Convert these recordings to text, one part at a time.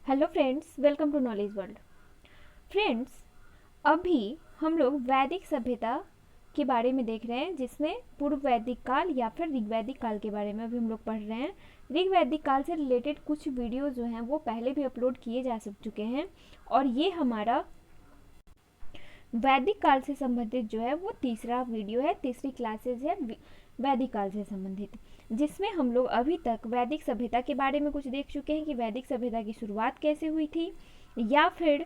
Hello friends, welcome to knowledge world. Friends, अभी हम लोग वैदिक सभ्यता के बारे में देख रहे हैं, जिसमें पूर्व वैदिक काल या फिर ऋग्वैदिक काल के बारे में अभी हम लोग पढ़ रहे हैं। ऋग्वैदिक काल से रिलेटेड कुछ वीडियो जो हैं वो पहले भी अपलोड किए जा चुके हैं, और ये हमारा वैदिक काल से संबंधित जो है वो तीसरा वीडियो है, तीसरी क्लासेज है वैदिक काल से संबंधित, जिसमें हम लोग अभी तक वैदिक सभ्यता के बारे में कुछ देख चुके हैं कि वैदिक सभ्यता की शुरुआत कैसे हुई थी, या फिर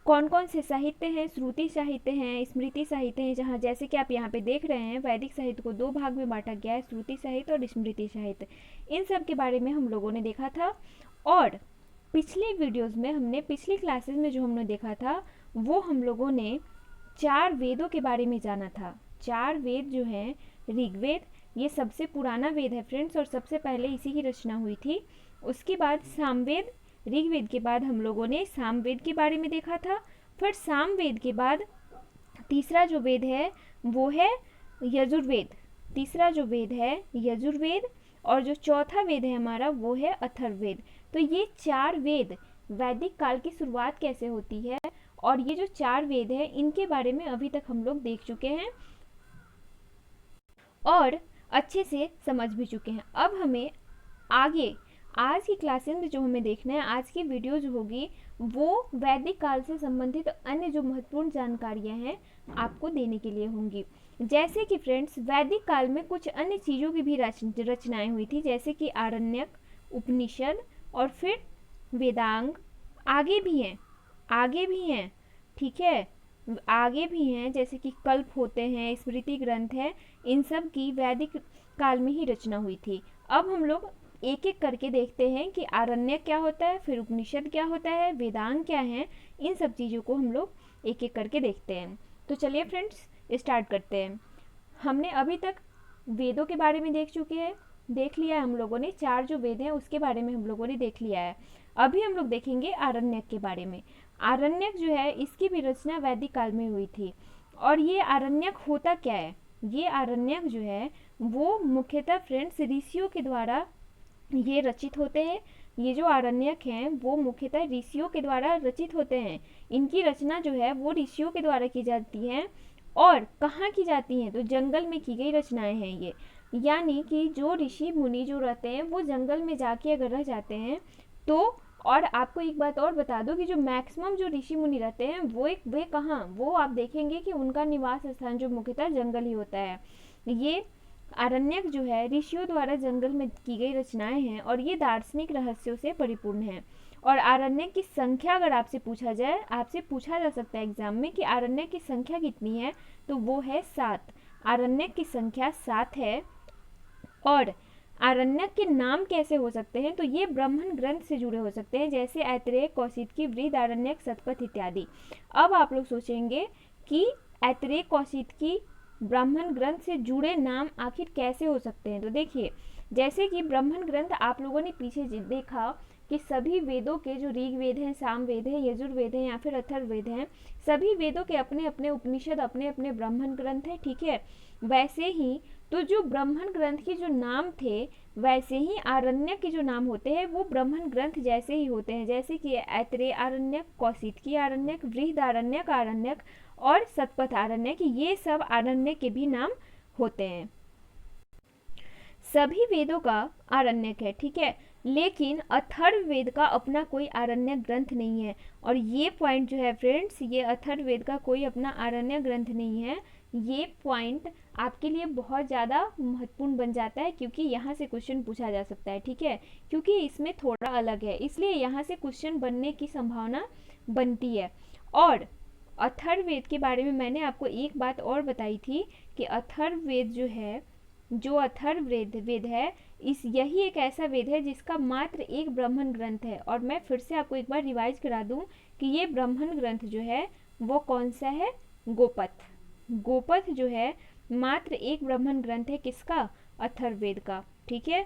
कौन कौन से साहित्य हैं, श्रुति साहित्य हैं, स्मृति साहित्य हैं। जहाँ जैसे कि आप यहाँ पे देख रहे हैं, वैदिक साहित्य को दो भाग में बांटा गया है, श्रुति साहित्य और स्मृति साहित्य। इन सब के बारे में हम लोगों ने देखा था, और पिछले वीडियोज़ में हमने पिछली क्लासेज में जो हमने देखा था वो हम लोगों ने 4 वेदों के बारे में जाना था। 4 वेद जो हैं, ऋग्वेद ये सबसे पुराना वेद है फ्रेंड्स, और सबसे पहले इसी की रचना हुई थी। उसके बाद सामवेद, ऋग्वेद के बाद हम लोगों ने सामवेद के बारे में देखा था। फिर सामवेद के बाद तीसरा जो वेद है वो है यजुर्वेद। तीसरा जो वेद है यजुर्वेद, और जो चौथा वेद है हमारा वो है अथर्ववेद। तो ये 4 वेद, वैदिक काल की शुरुआत कैसे होती है, और ये जो 4 वेद है इनके बारे में अभी तक हम लोग देख चुके हैं और अच्छे से समझ भी चुके हैं। अब हमें आगे आज की क्लासेस में जो हमें देखना है, आज की वीडियो जो होगी वो वैदिक काल से संबंधित अन्य जो महत्वपूर्ण जानकारियां हैं आपको देने के लिए होंगी। जैसे कि फ्रेंड्स, वैदिक काल में कुछ अन्य चीज़ों की भी रचनाएं हुई थी, जैसे कि आरण्यक, उपनिषद और फिर वेदांग। आगे भी हैं, ठीक है, आगे भी हैं, जैसे कि कल्प होते हैं, स्मृति ग्रंथ है, इन सब की वैदिक काल में ही रचना हुई थी। अब हम लोग एक एक करके देखते हैं कि आरण्यक क्या होता है, फिर उपनिषद क्या होता है, वेदांग क्या है। इन सब चीज़ों को हम लोग एक एक करके देखते हैं। तो चलिए फ्रेंड्स, स्टार्ट करते हैं। हमने अभी तक वेदों के बारे में देख लिया है हम लोगों ने। 4 जो वेद हैं उसके बारे में हम लोगों ने देख लिया है। अभी हम लोग देखेंगे आरण्यक के बारे में। आरण्यक जो है इसकी भी रचना वैदिक काल में हुई थी। और ये आरण्यक होता क्या है, ये आरण्यक जो है वो मुख्यतः फ्रेंड्स ऋषियों के द्वारा ये रचित होते हैं। ये जो आरण्यक हैं वो मुख्यतः ऋषियों के द्वारा रचित होते हैं। इनकी रचना जो है वो ऋषियों के द्वारा की जाती है। और कहाँ की जाती हैं, तो जंगल में की गई रचनाएं हैं ये। यानी कि जो ऋषि मुनि जो रहते हैं वो जंगल में जाके अगर रह जाते हैं तो, और आपको एक बात और बता दो कि जो मैक्सिमम जो ऋषि मुनि रहते हैं वे कहाँ, वो आप देखेंगे कि उनका निवास स्थान जो मुख्यतः जंगल ही होता है। ये आरण्यक जो है ऋषियों द्वारा जंगल में की गई रचनाएं हैं, और ये दार्शनिक रहस्यों से परिपूर्ण है। और आरण्यक की संख्या अगर आपसे पूछा जाए, आपसे पूछा जा सकता है एग्जाम में कि आरण्यक की संख्या कितनी है, तो वो है 7। आरण्यक की संख्या 7 है। और आरण्यक के नाम कैसे हो सकते हैं, तो ये ब्राह्मण ग्रंथ से जुड़े हो सकते हैं, जैसे ऐतरेय, कौशिकी, वृहद आरण्यक, शतपथ इत्यादि। अब आप लोग सोचेंगे कि ऐतरेय, कौशिकी, ब्राह्मण ग्रंथ से जुड़े नाम आखिर कैसे हो सकते हैं। तो देखिए, जैसे कि ब्राह्मण ग्रंथ आप लोगों ने पीछे देखा कि सभी वेदों के जो ऋग्वेद हैं, सामवेद है, यजुर्वेद है या फिर अथर्ववेद हैं, सभी वेदों के अपने अपने उपनिषद, अपने अपने ब्राह्मण ग्रंथ है, ठीक है। वैसे ही तो जो ब्राह्मण ग्रंथ के जो नाम थे, वैसे ही आरण्यक के जो नाम होते हैं वो ब्राह्मण ग्रंथ जैसे ही होते हैं, जैसे कि ऐतरेय आरण्यक, कौशिकी आरण्यक, वृहद आरण्यक और शतपथ आरण्यक, ये सब आरण्यक के भी नाम होते हैं। सभी वेदों का आरण्यक है, ठीक है, लेकिन अथर्ववेद का अपना कोई आरण्यक ग्रंथ नहीं है। और ये पॉइंट जो है फ्रेंड्स, ये अथर्ववेद का कोई अपना आरण्यक ग्रंथ नहीं है। ये पॉइंट आपके लिए बहुत ज़्यादा महत्वपूर्ण बन जाता है, क्योंकि यहाँ से क्वेश्चन पूछा जा सकता है, ठीक है, क्योंकि इसमें थोड़ा अलग है, इसलिए यहाँ से क्वेश्चन बनने की संभावना बनती है। और अथर्ववेद के बारे में मैंने आपको एक बात और बताई थी कि अथर्ववेद जो है, जो अथर्ववेद है, यही एक ऐसा वेद है जिसका मात्र एक ब्राह्मण ग्रंथ है। और मैं फिर से आपको एक बार रिवाइज करा दूं कि ये ब्राह्मण ग्रंथ जो है वो कौन सा है, गोपथ। गोपथ जो है मात्र एक ब्राह्मण ग्रंथ है, किसका, अथर्ववेद का, ठीक है।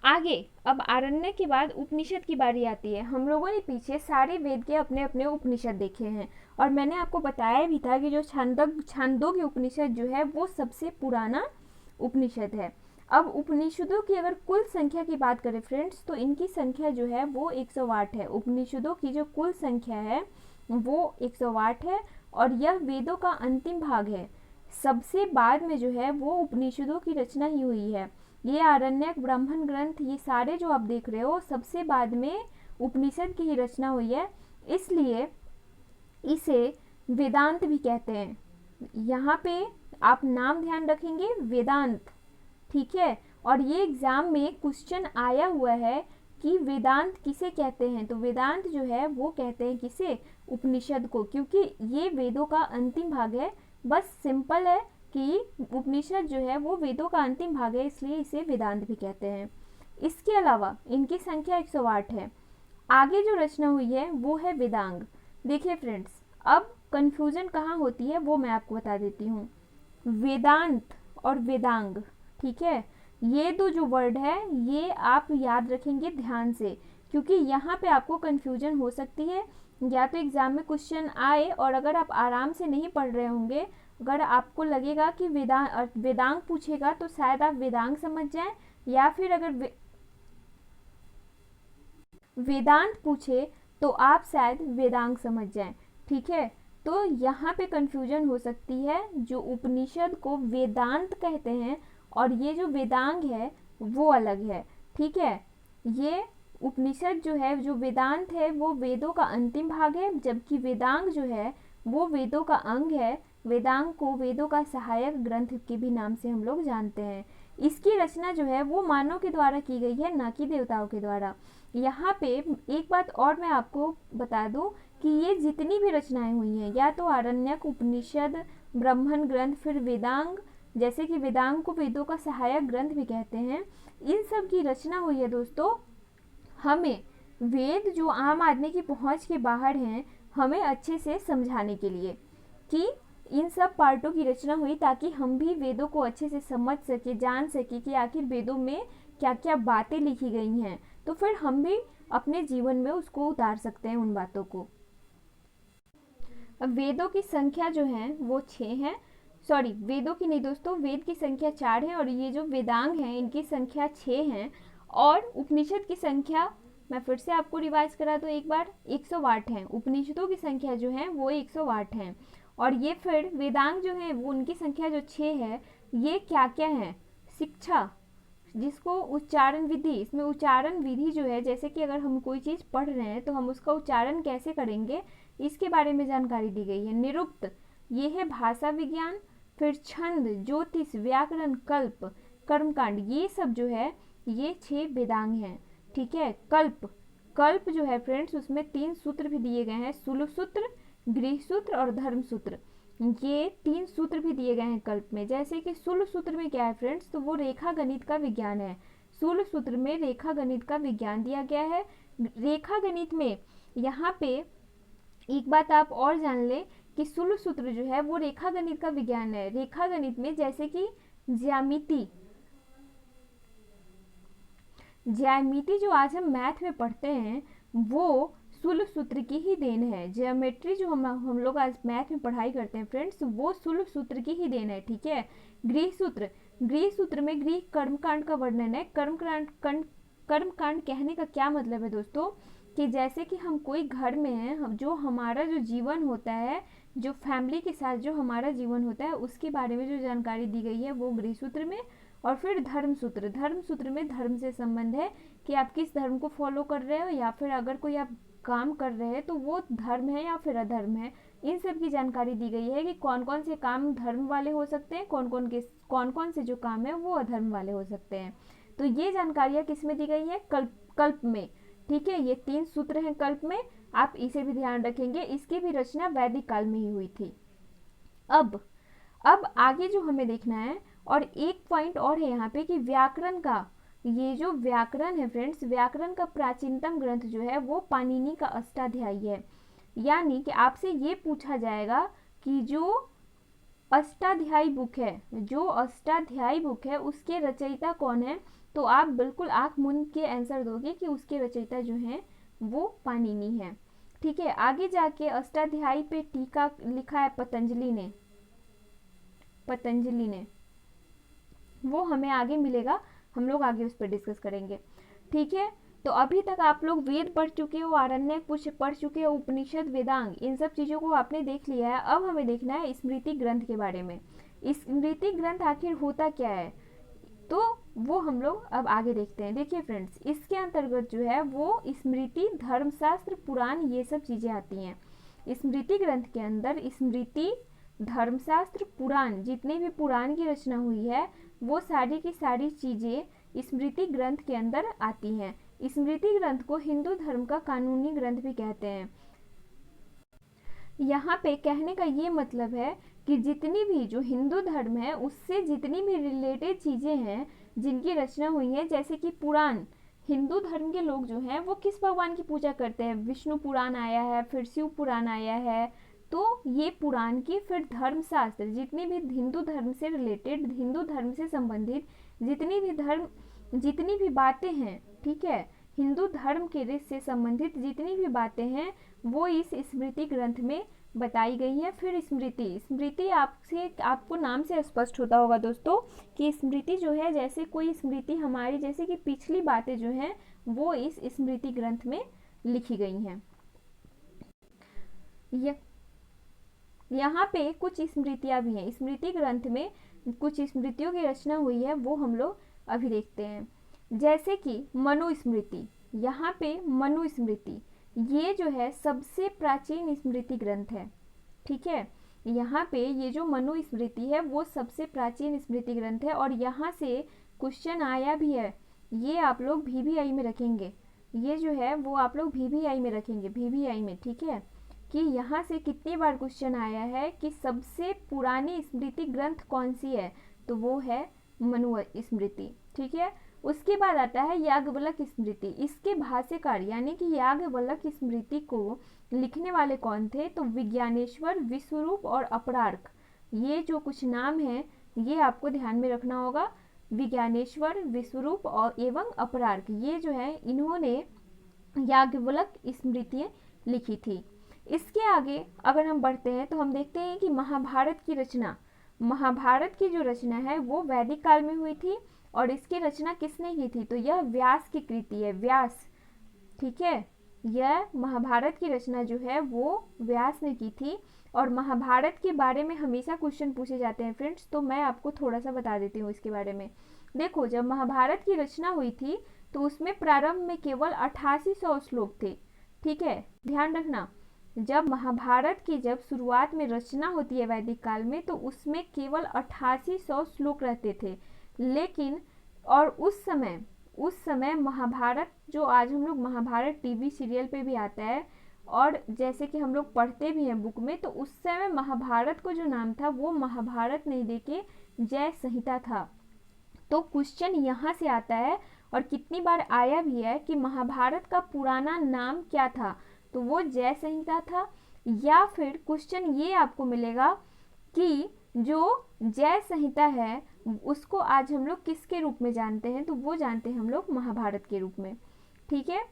आगे अब आरण्यक के बाद उपनिषद की बारी आती है। हम लोगों ने पीछे सारे वेद के अपने अपने उपनिषद देखे हैं, और मैंने आपको बताया भी था कि जो छांदोग्य उपनिषद जो है वो सबसे पुराना उपनिषद है। अब उपनिषदों की अगर कुल संख्या की बात करें फ्रेंड्स, तो इनकी संख्या जो है वो 108 है। उपनिषदों की जो कुल संख्या है वो 108 है और यह वेदों का अंतिम भाग है। सबसे बाद में जो है वो उपनिषदों की रचना ही हुई है। ये आरण्यक, ब्राह्मण ग्रंथ, ये सारे जो आप देख रहे हो सबसे बाद में उपनिषद की ही रचना हुई है, इसलिए इसे वेदांत भी कहते हैं। यहाँ पे आप नाम ध्यान रखेंगे, वेदांत, ठीक है। और ये एग्जाम में क्वेश्चन आया हुआ है कि वेदांत किसे कहते हैं, तो वेदांत जो है वो कहते हैं किसे, उपनिषद को, क्योंकि ये वेदों का अंतिम भाग है। बस सिंपल है कि उपनिषद जो है वो वेदों का अंतिम भाग है, इसलिए इसे वेदांत भी कहते हैं। इसके अलावा इनकी संख्या 108 है। आगे जो रचना हुई है वो है वेदांग। देखिए फ्रेंड्स, अब कंफ्यूजन कहाँ होती है वो मैं आपको बता देती हूँ। वेदांत और वेदांग, ठीक है, ये दो जो वर्ड है ये आप याद रखेंगे ध्यान से, क्योंकि यहाँ पे आपको कंफ्यूजन हो सकती है। या तो एग्जाम में क्वेश्चन आए और अगर आप आराम से नहीं पढ़ रहे होंगे, अगर आपको लगेगा कि वेदांग पूछेगा तो शायद आप वेदांग समझ जाएं, या फिर अगर वेदांत पूछे तो आप शायद वेदांग समझ जाएं, ठीक है। तो यहाँ पे कंफ्यूजन हो सकती है। जो उपनिषद को वेदांत कहते हैं और ये जो वेदांग है वो अलग है, ठीक है। ये उपनिषद जो है, जो वेदांत है वो वेदों का अंतिम भाग है, जबकि वेदांग जो है वो वेदों का अंग है। वेदांग को वेदों का सहायक ग्रंथ के भी नाम से हम लोग जानते हैं। इसकी रचना जो है वो मानव के द्वारा की गई है, ना कि देवताओं के द्वारा। यहाँ पे एक बात और मैं आपको बता दूं कि ये जितनी भी रचनाएं हुई हैं, या तो आरण्यक, उपनिषद, ब्राह्मण ग्रंथ, फिर वेदांग, जैसे कि वेदांग को वेदों का सहायक ग्रंथ भी कहते हैं, इन सब की रचना हुई है दोस्तों हमें वेद जो आम आदमी की पहुंच के बाहर हैं हमें अच्छे से समझाने के लिए, कि इन सब पार्टों की रचना हुई ताकि हम भी वेदों को अच्छे से समझ सके, जान सके कि आखिर वेदों में क्या क्या बातें लिखी गई हैं, तो फिर हम भी अपने जीवन में उसको उतार सकते हैं उन बातों को। अब वेदों की संख्या जो है वो 6 है। सॉरी, वेदों की नहीं दोस्तों, वेद की संख्या 4 है और ये जो वेदांग हैं इनकी संख्या 6 है। और उपनिषद की संख्या, मैं फिर से आपको रिवाइज करा दूँ एक बार, 108 है। उपनिषदों की संख्या जो है वो 108 है। और ये फिर वेदांग जो है वो उनकी संख्या जो 6 है, ये क्या क्या है, शिक्षा, जिसको उच्चारण विधि, इसमें उच्चारण विधि जो है, जैसे कि अगर हम कोई चीज़ पढ़ रहे हैं तो हम उसका उच्चारण कैसे करेंगे इसके बारे में जानकारी दी गई है। निरुक्त, ये है भाषा विज्ञान। फिर छंद, ज्योतिष, व्याकरण, कल्प, कर्मकांड, ये सब जो है ये 6 वेदांग हैं, ठीक है। कल्प, कल्प जो है फ्रेंड्स उसमें 3 सूत्र भी दिए गए हैं, शूल सूत्र, गृह सूत्र और धर्म सूत्र। ये 3 सूत्र भी दिए गए हैं कल्प में। जैसे कि शूल सूत्र में क्या है फ्रेंड्स, तो वो रेखा गणित का विज्ञान है। शूल सूत्र में रेखा गणित का विज्ञान दिया गया है। रेखा गणित में यहाँ पे एक बात आप और जान लें कि शूल सूत्र जो है वो रेखा गणित का विज्ञान है। रेखा गणित में जैसे कि ज्यामिति जो आज हम मैथ में पढ़ते हैं वो शूल सूत्र की ही देन है। ज्योमेट्री जो हम लोग आज मैथ में पढ़ाई करते हैं फ्रेंड्स, वो शूल सूत्र की ही देन है, ठीक है। गृह सूत्र, गृह सूत्र में गृह कर्मकांड का वर्णन है। कर्मकांड कहने का क्या मतलब है दोस्तों, कि जैसे कि हम कोई घर में हैं, जो हमारा जो जीवन होता है, जो फैमिली के साथ जो हमारा जीवन होता है उसके बारे में जो जानकारी दी गई है वो गृह सूत्र में। और फिर धर्म सूत्र, धर्म सूत्र में धर्म से संबंध है कि आप किस धर्म को फॉलो कर रहे हो, या फिर अगर कोई आप काम कर रहे हैं तो वो धर्म है या फिर अधर्म है। इन सब की जानकारी दी गई है कि कौन कौन से काम धर्म वाले हो सकते हैं, कौन कौन से जो काम है वो अधर्म वाले हो सकते हैं। तो ये जानकारियाँ किस में दी गई है, कल्प में, ठीक है। ये 3 सूत्र हैं कल्प में, आप इसे भी ध्यान रखेंगे। इसकी भी रचना वैदिक काल में ही हुई थी। अब आगे जो हमें देखना है, और एक पॉइंट और है यहाँ पे कि व्याकरण का, ये जो व्याकरण है फ्रेंड्स, व्याकरण का प्राचीनतम ग्रंथ जो है वो पाणिनि का अष्टाध्यायी है। यानी कि आपसे ये पूछा जाएगा कि जो अष्टाध्यायी बुक है उसके रचयिता कौन है, तो आप बिल्कुल आंख मूंद के आंसर दोगे कि उसके रचयिता जो हैं वो पाणिनि है, ठीक है। आगे जाके अष्टाध्यायी पे टीका लिखा है पतंजलि ने। वो हमें आगे मिलेगा, हम लोग आगे उस पर डिस्कस करेंगे। ठीक है, तो अभी तक आप लोग वेद पढ़ चुके हो, आरण्यक कुछ पढ़ चुके हो, उपनिषद, वेदांग, इन सब चीज़ों को आपने देख लिया है। अब हमें देखना है स्मृति ग्रंथ के बारे में। स्मृति ग्रंथ आखिर होता क्या है, तो वो हम लोग अब आगे देखते हैं। देखिए फ्रेंड्स, इसके अंतर्गत जो है वो स्मृति, धर्मशास्त्र, पुराण, ये सब चीज़ें आती हैं। स्मृति ग्रंथ के अंदर स्मृति, धर्मशास्त्र, पुराण, जितने भी पुराण की रचना हुई है वो सारी की सारी चीज़ें स्मृति ग्रंथ के अंदर आती हैं। स्मृति ग्रंथ को हिंदू धर्म का कानूनी ग्रंथ भी कहते हैं। यहाँ पे कहने का ये मतलब है कि जितनी भी जो हिंदू धर्म है उससे जितनी भी रिलेटेड चीज़ें हैं जिनकी रचना हुई है, जैसे कि पुराण, हिंदू धर्म के लोग जो हैं वो किस भगवान की पूजा करते हैं, विष्णु पुराण आया है, फिर शिव पुराण आया है, तो ये पुराण की। फिर धर्मशास्त्र, जितनी भी हिंदू धर्म से रिलेटेड, हिंदू धर्म से संबंधित जितनी भी बातें हैं, ठीक है, हिंदू धर्म के से संबंधित जितनी भी बातें हैं वो इस स्मृति ग्रंथ में बताई गई है। फिर स्मृति आपको नाम से स्पष्ट होता होगा दोस्तों कि स्मृति जो है, जैसे कोई स्मृति हमारी, जैसे कि पिछली बातें जो हैं वो इस स्मृति ग्रंथ में लिखी गई हैं। यहाँ पे कुछ स्मृतियाँ भी हैं। स्मृति ग्रंथ में कुछ स्मृतियों की रचना हुई है, वो हम लोग अभी देखते हैं। जैसे कि मनुस्मृति, यहाँ पे मनुस्मृति ये जो है सबसे प्राचीन स्मृति ग्रंथ है। ठीक है, यहाँ पे ये जो मनुस्मृति है वो सबसे प्राचीन स्मृति ग्रंथ है। और यहाँ से क्वेश्चन आया भी है, ये आप लोग VVI में रखेंगे, ये जो है वो आप लोग VVI में रखेंगे, VVI में। ठीक है, कि यहाँ से कितनी बार क्वेश्चन आया है कि सबसे पुरानी स्मृति ग्रंथ कौन सी है, तो वो है मनुस्मृति। ठीक है, उसके बाद आता है याज्ञवल्क्य स्मृति। इसके भाष्यकार यानी कि याज्ञवल्क्य स्मृति को लिखने वाले कौन थे, तो विज्ञानेश्वर, विश्वरूप और अपरार्क। ये जो कुछ नाम हैं ये आपको ध्यान में रखना होगा। विज्ञानेश्वर, विश्वरूप और एवं अपरार्क, ये जो है इन्होंने याज्ञवल्क्य स्मृतियाँ लिखी थी। इसके आगे अगर हम बढ़ते हैं तो हम देखते हैं कि महाभारत की रचना, महाभारत की जो रचना है वो वैदिक काल में हुई थी। और इसकी रचना किसने की थी, तो यह व्यास की कृति है, व्यास। ठीक है, यह महाभारत की रचना जो है वो व्यास ने की थी। और महाभारत के बारे में हमेशा क्वेश्चन पूछे जाते हैं फ्रेंड्स, तो मैं आपको थोड़ा सा बता देती हूँ इसके बारे में। देखो, जब महाभारत की रचना हुई थी तो उसमें प्रारंभ में केवल 8800 श्लोक थे। ठीक है, ध्यान रखना, जब महाभारत की जब शुरुआत में रचना होती है वैदिक काल में तो उसमें केवल 8800 श्लोक रहते थे। लेकिन और उस समय महाभारत, जो आज हम लोग महाभारत टीवी सीरियल पे भी आता है और जैसे कि हम लोग पढ़ते भी हैं बुक में, तो उस समय महाभारत को जो नाम था वो महाभारत नहीं देके जय संहिता था। तो क्वेश्चन यहाँ से आता है और कितनी बार आया भी है कि महाभारत का पुराना नाम क्या था, तो वो जय संहिता था। या फिर क्वेश्चन ये आपको मिलेगा कि जो जय संहिता है उसको आज हम लोग किसके रूप में जानते हैं, तो वो जानते हैं हम लोग महाभारत के रूप में। ठीक है,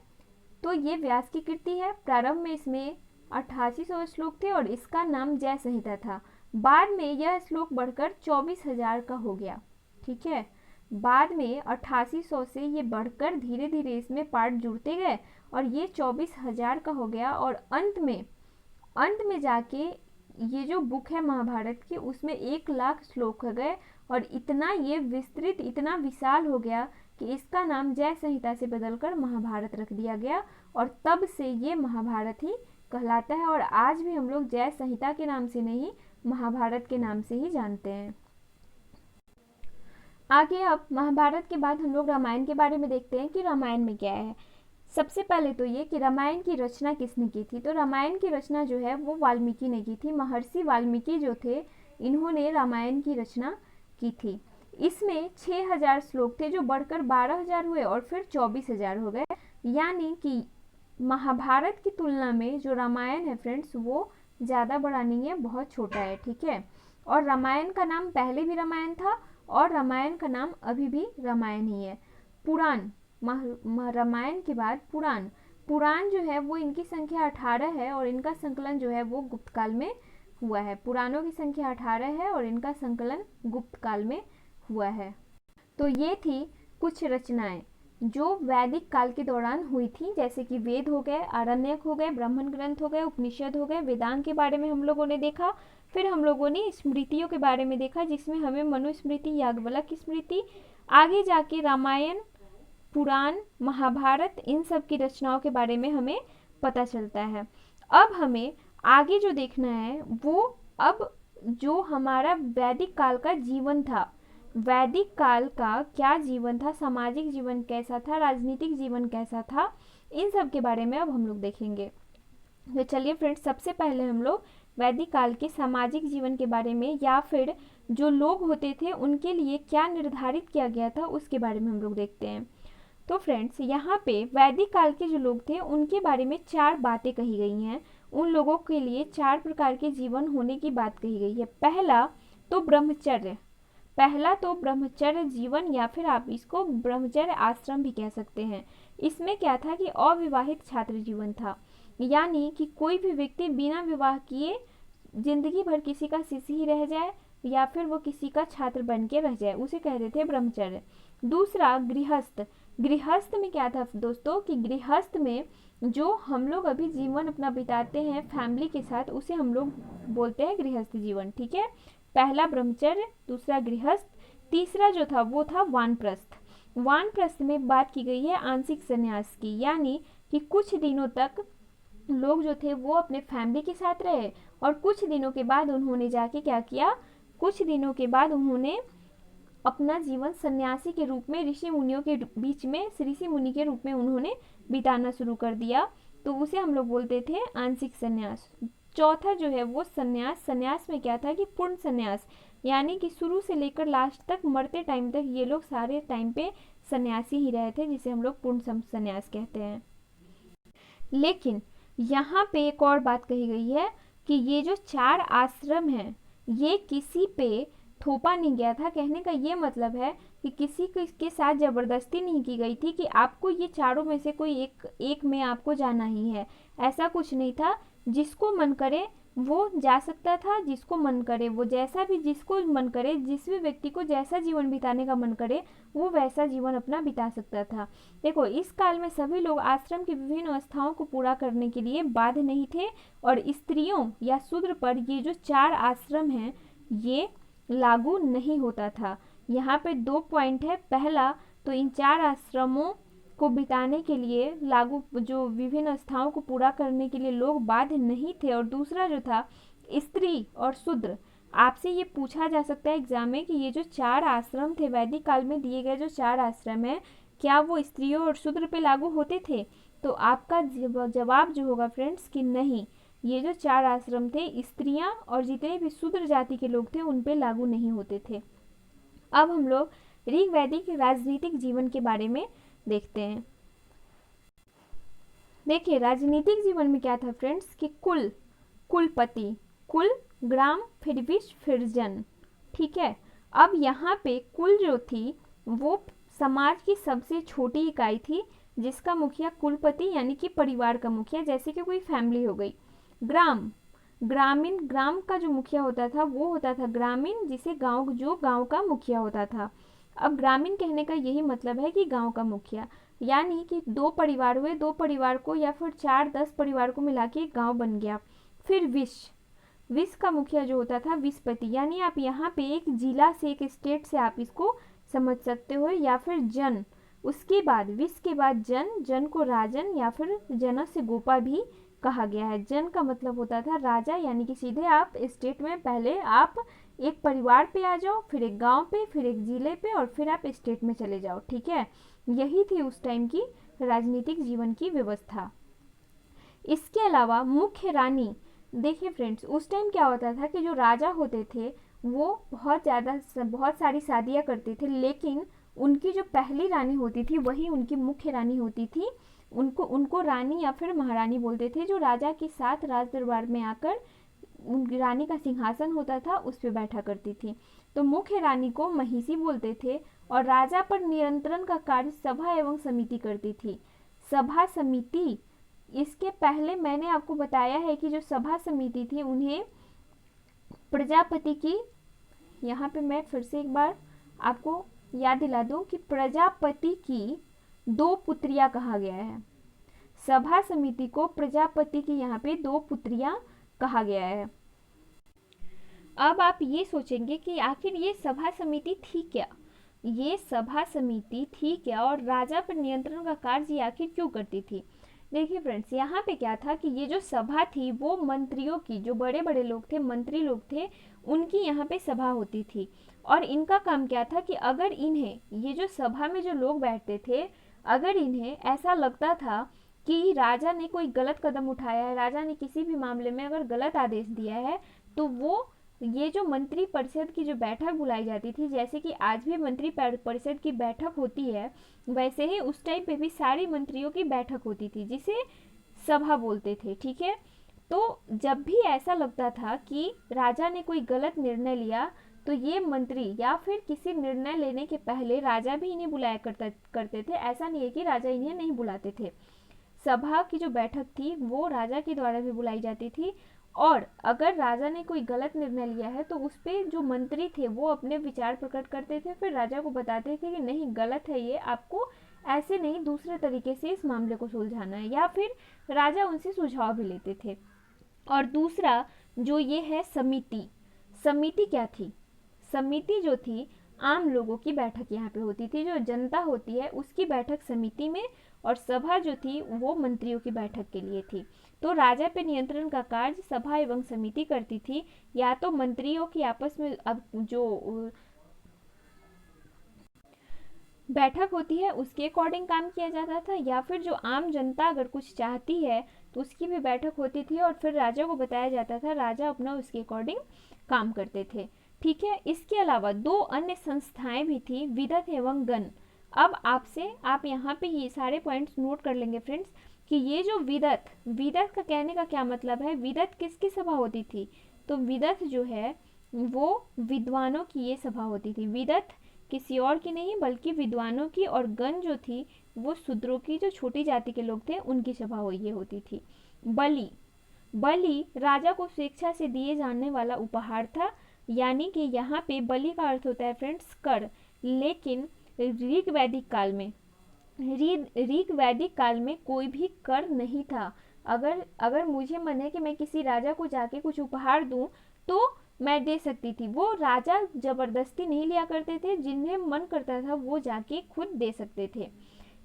तो ये व्यास की कृति है। प्रारंभ में इसमें 8800 श्लोक थे और इसका नाम जय संहिता था। बाद में यह श्लोक बढ़कर 24,000 का हो गया। ठीक है, बाद में 8800 से ये बढ़कर धीरे धीरे इसमें पार्ट जुड़ते गए और ये 24,000 का हो गया। और अंत में जाके ये जो बुक है महाभारत की उसमें 1,00,000 श्लोक हो गए और इतना ये विस्तृत, इतना विशाल हो गया कि इसका नाम जय संहिता से बदलकर महाभारत रख दिया गया। और तब से ये महाभारत ही कहलाता है। और आज भी हम लोग जय संहिता के नाम से नहीं, महाभारत के नाम से ही जानते हैं। आगे अब महाभारत के बाद हम लोग रामायण के बारे में देखते हैं कि रामायण में क्या है। सबसे पहले तो ये कि रामायण की रचना किसने की थी, तो रामायण की रचना जो है वो वाल्मीकि ने की थी। महर्षि वाल्मीकि जो थे इन्होंने रामायण की रचना की थी। इसमें 6,000 श्लोक थे जो बढ़कर 12,000 हुए और फिर 24,000 हो गए। यानी कि महाभारत की तुलना में जो रामायण है फ्रेंड्स वो ज़्यादा बड़ा नहीं है, बहुत छोटा है। ठीक है, और रामायण का नाम पहले भी रामायण था और रामायण का नाम अभी भी रामायण ही है। पुराण, रामायण के बाद पुराण जो है वो इनकी संख्या 18 है और इनका संकलन जो है वो गुप्त काल में हुआ है। पुराणों की संख्या 18 है और इनका संकलन गुप्त काल में हुआ है। तो ये थी कुछ रचनाएं जो वैदिक काल के दौरान हुई थी, जैसे कि वेद हो गए, आरण्यक हो गए, ब्राह्मण ग्रंथ हो गए, उपनिषद हो गए, वेदांग के बारे में हम लोगों ने देखा। फिर हम लोगों ने स्मृतियों के बारे में देखा, जिसमें हमें मनुस्मृति, याज्ञवल्क्य की स्मृति, आगे जाके रामायण, पुराण, महाभारत, इन सब की रचनाओं के बारे में हमें पता चलता है। अब हमें आगे जो देखना है वो अब जो हमारा वैदिक काल का जीवन था, वैदिक काल का क्या जीवन था, सामाजिक जीवन कैसा था, राजनीतिक जीवन कैसा था, इन सब के बारे में अब हम लोग देखेंगे। तो चलिए फ्रेंड्स, सबसे पहले हम लोग वैदिक काल के सामाजिक जीवन के बारे में, या फिर जो लोग होते थे उनके लिए क्या निर्धारित किया गया था उसके बारे में हम लोग देखते हैं। तो फ्रेंड्स, यहाँ पे वैदिक काल के जो लोग थे उनके बारे में 4 बातें कही गई हैं। उन लोगों के लिए 4 प्रकार के जीवन होने की बात कही गई है। पहला तो ब्रह्मचर्य जीवन, या फिर आप इसको ब्रह्मचर्य आश्रम भी कह सकते हैं। इसमें क्या था कि अविवाहित छात्र जीवन था, यानी कि कोई भी व्यक्ति बिना विवाह किए जिंदगी भर किसी का शिष्य ही रह जाए, या फिर वो किसी का छात्र बन के रह जाए, उसे कहते थे ब्रह्मचर्य। दूसरा गृहस्थ में क्या था दोस्तों, कि गृहस्थ में जो हम लोग अभी जीवन अपना बिताते हैं फैमिली के साथ, उसे हम लोग बोलते हैं गृहस्थ जीवन। ठीक है, पहला ब्रह्मचर्य, दूसरा गृहस्थ, तीसरा जो था वो था वानप्रस्थ में बात की गई है आंशिक संन्यास की, यानी कि कुछ दिनों तक लोग जो थे वो अपने फैमिली के साथ रहे, और कुछ दिनों के बाद उन्होंने जाके क्या किया, कुछ दिनों के बाद उन्होंने अपना जीवन सन्यासी के रूप में ऋषि मुनियों के बीच में ऋषि मुनि के रूप में उन्होंने बिताना शुरू कर दिया, तो उसे हम लोग बोलते थे आंशिक सन्यास। चौथा जो है वो सन्यास में क्या था कि पूर्ण सन्यास, यानी कि शुरू से लेकर लास्ट तक, मरते टाइम तक ये लोग सारे टाइम पे सन्यासी ही रहे थे, जिसे हम लोग पूर्ण सन्यास कहते हैं। लेकिन यहाँ पे एक और बात कही गई है कि ये जो 4 आश्रम हैं ये किसी पे थोपा नहीं गया था। कहने का ये मतलब है कि किसी के साथ जबरदस्ती नहीं की गई थी कि आपको ये चारों में से कोई एक में आपको जाना ही है, ऐसा कुछ नहीं था। जिसको मन करे वो जा सकता था, जिसको मन करे वो जैसा भी, जिसको मन करे, जिस भी व्यक्ति को जैसा जीवन बिताने का मन करे वो वैसा जीवन अपना बिता सकता था। देखो, इस काल में सभी लोग आश्रम की विभिन्न अवस्थाओं को पूरा करने के लिए बाध्य नहीं थे, और स्त्रियों या शूद्र पर ये जो 4 आश्रम हैं ये लागू नहीं होता था। यहाँ पे 2 पॉइंट है। पहला तो इन 4 आश्रमों को बिताने के लिए लागू, जो विभिन्न अवस्थाओं को पूरा करने के लिए लोग बाध्य नहीं थे, और दूसरा जो था स्त्री और शूद्र। आपसे ये पूछा जा सकता है एग्जाम में कि ये जो 4 आश्रम थे वैदिक काल में दिए गए जो 4 आश्रम है, क्या वो स्त्रियों और शूद्र पे लागू होते थे? तो आपका जवाब जो होगा फ्रेंड्स कि नहीं, ये जो 4 आश्रम थे स्त्रियां और जितने भी शूद्र जाति के लोग थे उन पे लागू नहीं होते थे। अब हम लोग ऋग वैदिक राजनीतिक जीवन के बारे में देखते हैं। देखिए, राजनीतिक जीवन में क्या था फ्रेंड्स कि कुलपति, कुल, ग्राम, फिर विश्व, फिर जन। ठीक है, अब यहाँ पे कुल जो थी वो समाज की सबसे छोटी इकाई थी, जिसका मुखिया कुलपति यानी कि परिवार का मुखिया, जैसे कि कोई फैमिली हो गई। ग्राम का जो मुखिया होता था वो होता था ग्रामीण, जिसे गांव का मुखिया होता था। अब ग्रामीण कहने का यही मतलब है कि गांव का मुखिया, यानी कि 2 परिवार हुए, 2 परिवार को या फिर 4-10 परिवार को मिला के एक गाँव बन गया। फिर विश्व का मुखिया जो होता था विश्वपति, यानी आप यहाँ पे एक जिला से, एक स्टेट से आप इसको समझ सकते हो। या फिर जन, उसके बाद विश्व के बाद जन को राजन या फिर जन से गोपा भी कहा गया है। जन का मतलब होता था राजा, यानी कि सीधे आप स्टेट में पहले आप एक परिवार पे आ जाओ, फिर एक गांव पे, फिर एक जिले पे, और फिर आप स्टेट में चले जाओ। ठीक है, यही थी उस टाइम की राजनीतिक जीवन की व्यवस्था। इसके अलावा मुख्य रानी, देखिए फ्रेंड्स, उस टाइम क्या होता था कि जो राजा होते थे वो बहुत सारी शादियाँ करते थे, लेकिन उनकी जो पहली रानी होती थी वही उनकी मुख्य रानी होती थी। उनको रानी या फिर महारानी बोलते थे, जो राजा के साथ राज दरबार में आकर उनकी रानी का सिंहासन होता था उस पर बैठा करती थी। तो मुख्य रानी को महिषी बोलते थे, और राजा पर नियंत्रण का कार्य सभा एवं समिति करती थी। सभा समिति, इसके पहले मैंने आपको बताया है कि जो सभा समिति थी उन्हें प्रजापति की, यहाँ पे मैं फिर से एक बार आपको याद दिला दूं कि प्रजापति की 2 पुत्रियां कहा गया है। सभा समिति को प्रजापति की यहाँ पे 2 पुत्रियां कहा गया है। अब आप ये सोचेंगे कि आखिर ये सभा समिति थी क्या, ये सभा समिति थी क्या और राजा पर नियंत्रण का कार्य आखिर क्यों करती थी। देखिए फ्रेंड्स, यहाँ पे क्या था कि ये जो सभा थी वो मंत्रियों की, जो बड़े बड़े लोग थे, मंत्री लोग थे, उनकी यहाँ पे सभा होती थी। और इनका काम क्या था कि अगर इन्हें, ये जो सभा में जो लोग बैठते थे, अगर इन्हें ऐसा लगता था कि राजा ने कोई गलत कदम उठाया है, राजा ने किसी भी मामले में अगर गलत आदेश दिया है, तो वो ये जो मंत्री परिषद की जो बैठक बुलाई जाती थी, जैसे कि आज भी मंत्री परिषद की बैठक होती है, वैसे ही उस टाइम पे भी सारी मंत्रियों की बैठक होती थी, जिसे सभा बोलते थे। ठीक है, तो जब भी ऐसा लगता था कि राजा ने कोई गलत निर्णय लिया, तो ये मंत्री या फिर किसी निर्णय लेने के पहले राजा भी इन्हें बुलाया करते थे। ऐसा नहीं है कि राजा इन्हें नहीं बुलाते थे। सभा की जो बैठक थी वो राजा के द्वारा भी बुलाई जाती थी, और अगर राजा ने कोई गलत निर्णय लिया है तो उस पर जो मंत्री थे वो अपने विचार प्रकट करते थे, फिर राजा को बताते थे कि नहीं, गलत है ये, आपको ऐसे नहीं, दूसरे तरीके से इस मामले को सुलझाना है, या फिर राजा उनसे सुझाव भी लेते थे। और दूसरा जो ये है समिति, समिति क्या थी, समिति जो थी आम लोगों की बैठक यहाँ पे होती थी, जो जनता होती है उसकी बैठक समिति में, और सभा जो थी वो मंत्रियों की बैठक के लिए थी। तो राजा पे नियंत्रण का कार्य सभा एवं समिति करती थी, या तो मंत्रियों की आपस में अब जो बैठक होती है उसके अकॉर्डिंग काम किया जाता था, या फिर जो आम जनता अगर कुछ चाहती है तो उसकी भी बैठक होती थी और फिर राजा को बताया जाता था, राजा अपना उसके अकॉर्डिंग काम करते थे। ठीक है, इसके अलावा 2 अन्य संस्थाएं भी थी, विदत एवं गण। अब आपसे आप यहाँ पे ये सारे पॉइंट्स नोट कर लेंगे फ्रेंड्स, कि ये जो विदत, विदत का कहने का क्या मतलब है, विदत किसकी सभा होती थी, तो विदत जो है वो विद्वानों की ये सभा होती थी। विदत किसी और की नहीं बल्कि विद्वानों की, और गण जो थी वो शूद्रों की, जो छोटी जाति के लोग थे उनकी सभा ये होती थी। बलि, बलि राजा को स्वेच्छा से दिए जाने वाला उपहार था, यानी कि यहाँ पे बलि का अर्थ होता है फ्रेंड्स कर। लेकिन ऋग वैदिक काल में, ऋग वैदिक काल में कोई भी कर नहीं था। अगर मुझे मन है कि मैं किसी राजा को जाके कुछ उपहार दूं तो मैं दे सकती थी, वो राजा जबरदस्ती नहीं लिया करते थे, जिन्हें मन करता था वो जाके खुद दे सकते थे।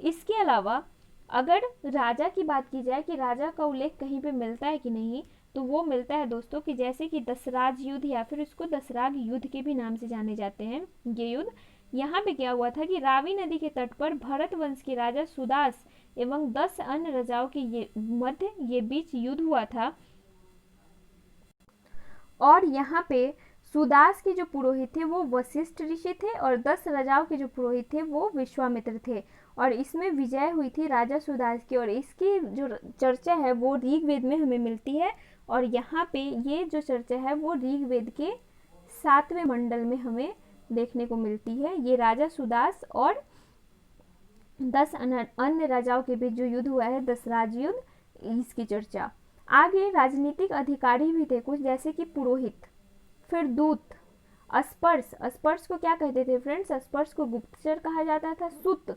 इसके अलावा अगर राजा की बात की जाए कि राजा का उल्लेख कहीं पे मिलता है कि नहीं, तो वो मिलता है दोस्तों कि जैसे कि दसराज युद्ध, या फिर इसको दसराग युद्ध के भी नाम से जाने जाते हैं ये युद्ध। यहाँ पे क्या हुआ था कि रावी नदी के तट पर भरत वंश के राजा सुदास एवं 10 अन्य राजाओं के मध्य ये बीच युद्ध हुआ था। और यहाँ पे सुदास के जो पुरोहित थे वो वशिष्ठ ऋषि थे, और 10 राजाओं के जो पुरोहित थे वो विश्वामित्र थे, और इसमें विजय हुई थी राजा सुदास की। और इसकी जो चर्चा है वो ऋग्वेद में हमें मिलती है, और यहाँ पे ये जो चर्चा है वो ऋग्वेद के 7वें मंडल में हमें देखने को मिलती है। ये राजा सुदास और 10 अन्य राजाओं के बीच जो युद्ध हुआ है, दसराज युद्ध, इसकी चर्चा। आगे राजनीतिक अधिकारी भी थे कुछ, जैसे कि पुरोहित, फिर दूत, अस्पर्श, अस्पर्श को क्या कहते थे फ्रेंड्स, अस्पर्श को गुप्तचर कहा जाता था। सुत,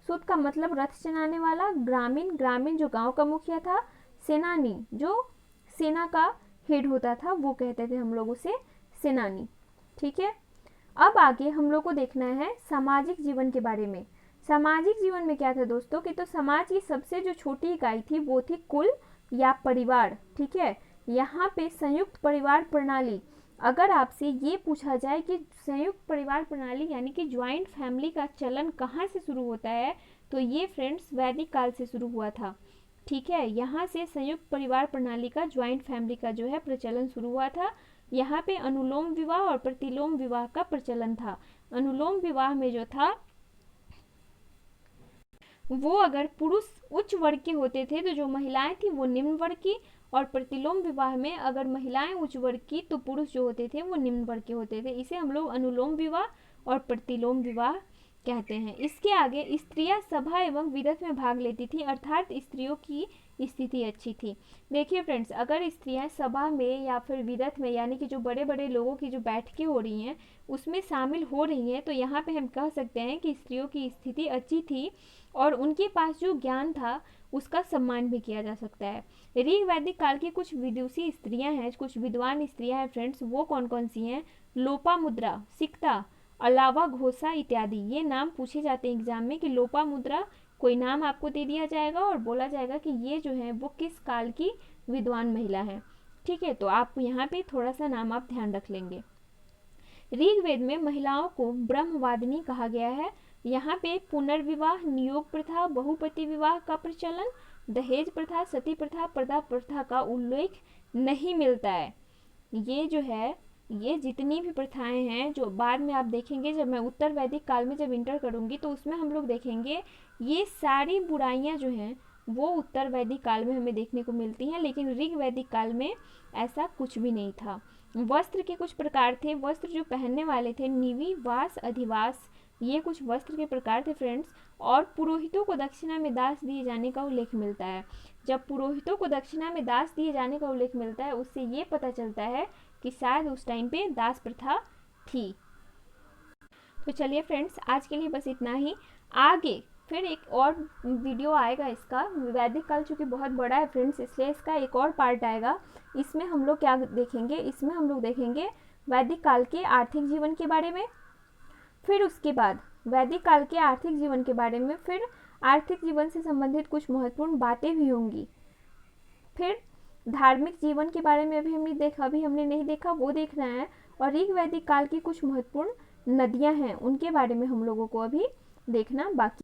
सुत का मतलब रथ चलाने वाला। ग्रामीण, ग्रामीण जो गांव का मुखिया था। सेनानी, जो सेना का हेड होता था, वो कहते थे हम लोग उसे सेनानी। ठीक है, अब आगे हम लोग को देखना है सामाजिक जीवन के बारे में। सामाजिक जीवन में क्या था दोस्तों कि तो समाज की सबसे जो छोटी इकाई थी वो थी कुल या परिवार। ठीक है, यहाँ पे संयुक्त परिवार प्रणाली, अगर आपसे ये पूछा जाए कि संयुक्त परिवार प्रणाली यानी कि ज्वाइंट फैमिली का चलन कहाँ से शुरू होता है, तो ये फ्रेंड्स वैदिक काल से शुरू हुआ था। ठीक है, यहाँ से संयुक्त परिवार प्रणाली का, ज्वाइंट फैमिली का जो है प्रचलन शुरू हुआ था। यहाँ पे अनुलोम विवाह और प्रतिलोम विवाह का प्रचलन था। अनुलोम विवाह में जो था वो अगर पुरुष उच्च वर्ग के होते थे तो जो महिलाएं थी वो निम्न वर्ग की, और प्रतिलोम विवाह में अगर महिलाएं उच्च वर्ग की तो पुरुष जो होते थे वो निम्न वर्ग के होते थे। इसे हम लोग अनुलोम विवाह और प्रतिलोम विवाह कहते हैं। इसके आगे स्त्रियां सभा एवं विदत में भाग लेती थी, अर्थात स्त्रियों की स्थिति अच्छी थी। देखिए फ्रेंड्स, अगर स्त्रियां सभा में या फिर विदत में, यानी कि जो बड़े बड़े लोगों की जो बैठकें हो रही हैं उसमें शामिल हो रही हैं, तो यहाँ पे हम कह सकते हैं कि स्त्रियों की स्थिति अच्छी थी और उनके पास जो ज्ञान था उसका सम्मान भी किया जा सकता है। ऋग वैदिक काल की कुछ विदुषी स्त्रियां हैं, कुछ विद्वान स्त्रियां हैं फ्रेंड्स, वो कौन कौन सी हैं? लोपामुद्रा, सिकता, अलावा घोषा इत्यादि। ये नाम पूछे जाते हैं एग्जाम में कि लोपामुद्रा, कोई नाम आपको दे दिया जाएगा और बोला जाएगा कि ये जो है वो किस काल की विद्वान महिला है। ठीक है, तो आप यहाँ पे थोड़ा सा नाम आप ध्यान रख लेंगे। ऋग्वेद में महिलाओं को ब्रह्मवादिनी कहा गया है। यहाँ पे पुनर्विवाह, नियोग प्रथा, बहुपति विवाह का प्रचलन, दहेज प्रथा, सती प्रथा, पर्दा प्रथा का उल्लेख नहीं मिलता है। ये जो है, ये जितनी भी प्रथाएं हैं जो बाद में आप देखेंगे, जब मैं उत्तर वैदिक काल में जब इंटर करूंगी तो उसमें हम लोग देखेंगे ये सारी बुराइयां जो हैं वो उत्तर वैदिक काल में हमें देखने को मिलती हैं, लेकिन ऋग वैदिक काल में ऐसा कुछ भी नहीं था। वस्त्र के कुछ प्रकार थे, वस्त्र जो पहनने वाले थे, निवि, वास, अधिवास, ये कुछ वस्त्र के प्रकार थे फ्रेंड्स। और पुरोहितों को दक्षिणा में दास दिए जाने का उल्लेख मिलता है। जब पुरोहितों को दक्षिणा में दास दिए जाने का उल्लेख मिलता है, उससे ये पता चलता है कि शायद उस टाइम पे दास प्रथा थी। तो चलिए फ्रेंड्स, आज के लिए बस इतना ही। आगे फिर एक और वीडियो आएगा इसका। वैदिक काल चूँकि बहुत बड़ा है फ्रेंड्स, इसलिए इसका एक और पार्ट आएगा। इसमें हम लोग क्या देखेंगे? इसमें हम लोग देखेंगे वैदिक काल के आर्थिक जीवन के बारे में, फिर उसके बाद वैदिक काल के आर्थिक जीवन के बारे में, फिर आर्थिक जीवन से संबंधित कुछ महत्वपूर्ण बातें भी होंगी, फिर धार्मिक जीवन के बारे में अभी हमने नहीं देखा, वो देखना है। और ऋग वैदिक काल की कुछ महत्वपूर्ण नदियां हैं, उनके बारे में हम लोगों को अभी देखना बाकी